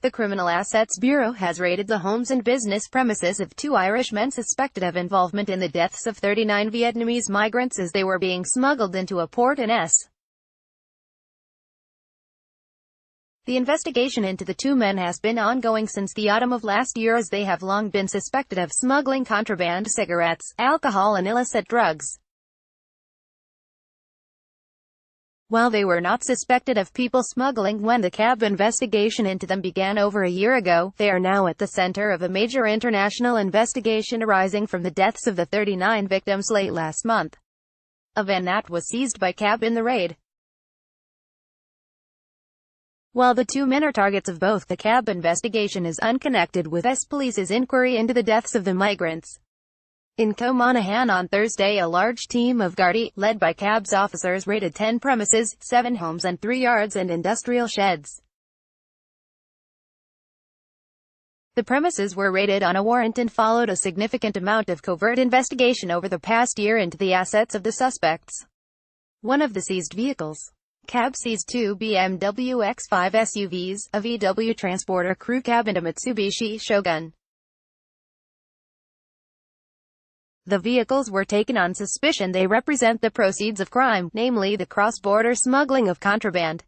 The Criminal Assets Bureau has raided the homes and business premises of two Irish men suspected of involvement in the deaths of 39 Vietnamese migrants as they were being smuggled into a port in S. The investigation into the two men has been ongoing since the autumn of last year, as they have long been suspected of smuggling contraband cigarettes, alcohol and illicit drugs. While they were not suspected of people smuggling when the CAB investigation into them began over a year ago, they are now at the center of a major international investigation arising from the deaths of the 39 victims late last month. A van that was seized by CAB in the raid. While the two men are targets of both, the CAB investigation is unconnected with Police's inquiry into the deaths of the migrants. In Monaghan on Thursday, a large team of Gardaí, led by CAB's officers, raided 10 premises, 7 homes and 3 yards and industrial sheds. The premises were raided on a warrant and followed a significant amount of covert investigation over the past year into the assets of the suspects. One of the seized vehicles. CAB seized 2 BMW X5 SUVs, a VW Transporter crew cab and a Mitsubishi Shogun. The vehicles were taken on suspicion they represent the proceeds of crime, namely the cross-border smuggling of contraband.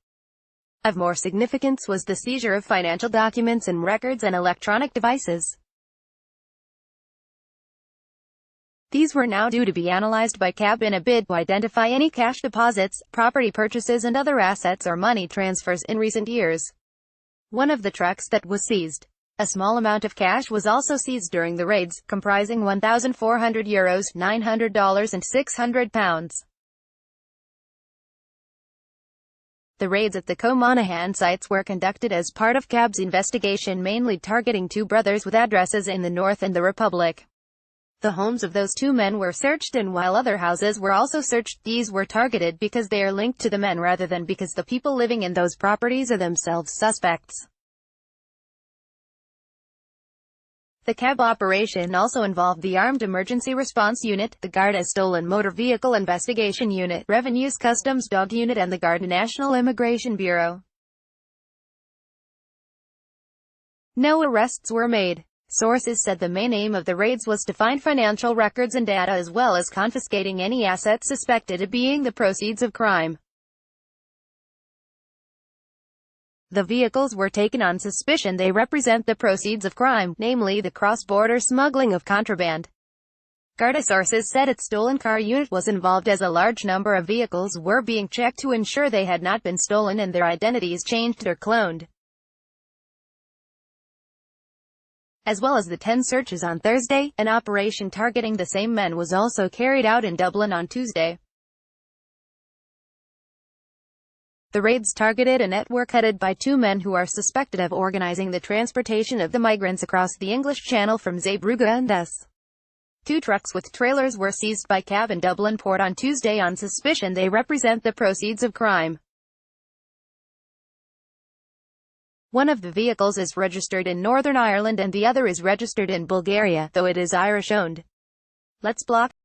Of more significance was the seizure of financial documents and records and electronic devices. These were now due to be analyzed by CAB in a bid to identify any cash deposits, property purchases and other assets or money transfers in recent years. One of the trucks that was seized. A small amount of cash was also seized during the raids, comprising €1,400, $900 and £600. The raids at the Monaghan sites were conducted as part of CAB's investigation, mainly targeting 2 brothers with addresses in the North and the Republic. The homes of those 2 men were searched, and while other houses were also searched, these were targeted because they are linked to the men rather than because the people living in those properties are themselves suspects. The CAB operation also involved the Armed Emergency Response Unit, the Garda Stolen Motor Vehicle Investigation Unit, Revenue's Customs Dog Unit and the Garda National Immigration Bureau. No arrests were made. Sources said the main aim of the raids was to find financial records and data, as well as confiscating any assets suspected of being the proceeds of crime. The vehicles were taken on suspicion they represent the proceeds of crime, namely the cross-border smuggling of contraband. Garda sources said its stolen car unit was involved, as a large number of vehicles were being checked to ensure they had not been stolen and their identities changed or cloned. As well as the 10 searches on Thursday, an operation targeting the same men was also carried out in Dublin on Tuesday. The raids targeted a network headed by 2 men who are suspected of organizing the transportation of the migrants across the English Channel from Zeebrugge and S. 2 trucks with trailers were seized by CAB in Dublin Port on Tuesday on suspicion they represent the proceeds of crime. One of the vehicles is registered in Northern Ireland and the other is registered in Bulgaria, though it is Irish-owned. Let's block